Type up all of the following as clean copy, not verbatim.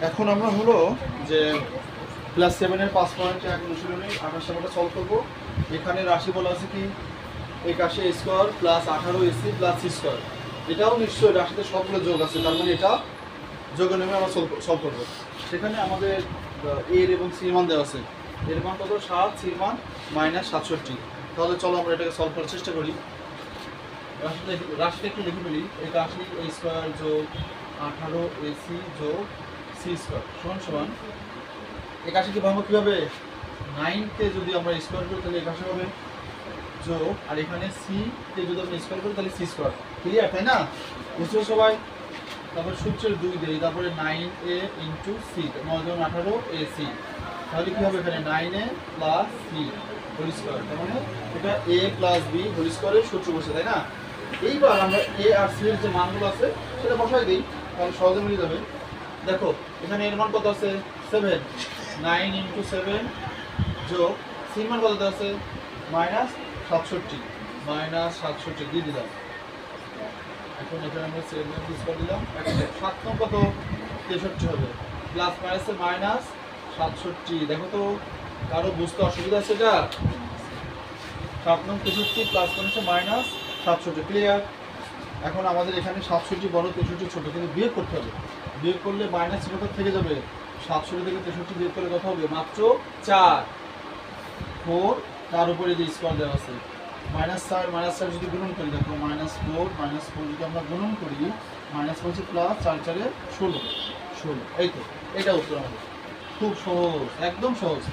এখন আমরা হলো যে ক্লাস 7-এর 5 পয়েন্ট এক অনুশীলনী 28 নম্বরটা সলভ করবো। এখানে রাশি বলা আছে কি 81 square plus 18 AC plus C square. এটাও নিশ্চয়ই রাশিতে সবগুলো যোগ আছে, তার মানে এটা যোগ নেমে আমরা সলভ করবো। সেখানে আমাদের এর এবং সির মান দেওয়া আছে। এর মান কত 7, সির মান -67। তাহলে চলো আমরা এটাকে সলভ করার চেষ্টা করি। রাশিটা একটু লিখে ফেলি। 81 A স্কোয়ার যোগ 18 AC যোগ সি স্কোয়ার সমান সমান 81 ভাঙবো কীভাবে? 9কে যদি আমরা স্কোয়ার করি তাহলে 81 হবে যোগ, আর এখানে সি-কে যদি আমরা স্কোয়ার করি তাহলে সি স্কোয়ার। ক্লিয়ার, তাই না? বুঝছো সবাই? তারপর সূত্রের 2 দেই, তারপরে 9A ইন্টু সি, 9 18 AC। তাহলে কী হবে? এখানে 9A plus C whole square, তার মানে এটা A প্লাস বি হোল স্কোয়ারের সূত্র বসে, তাই না? এইবার আমরা এ আর সি এর যে মানগুলো আছে সেটা বসাই দিই, তাহলে সহজে মিলে যাবে। দেখো এখানে এর মান কত আছে 7, 9 ইন্টু 7 যোগ সি মান কত আছে -67 দিয়ে দিলাম। এখন এখানে আমরা 7 ইউজ করে দিলাম। এখন 7 নং কত 63 হবে, প্লাস মাইনাসে -67। দেখো তো কারো বুঝতে অসুবিধা আছে? এটা 7 নং 63 প্লাস মাইনাসে -67। ক্লিয়ার? এখন আমাদের এখানে 67 বড় 63 ছোট, কিন্তু বিয়োগ করতে হবে। বিয়োগ করলে মাইনাস চিহ্নটা থেকে যাবে। 67 থেকে 63 বিয়োগ করলে কত হবে? মাত্র 4। 4 তার উপরে যে স্কোয়ার দেওয়া আছে -4 যদি গুণন করি, দেখো -4 যদি আমরা গুণন করি, -5 প্লাস 4 4 16। এই তো এটা উত্তর আমাদের। খুব সহজ, একদম সহজ।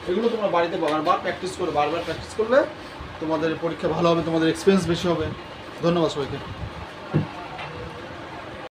এগুলো তোমরা বাড়িতে বারবার প্র্যাকটিস করলে তোমাদের পরীক্ষা ভালো হবে, তোমাদের এক্সপিরিয়েন্স বেশি হবে। ধন্যবাদ সবাইকে।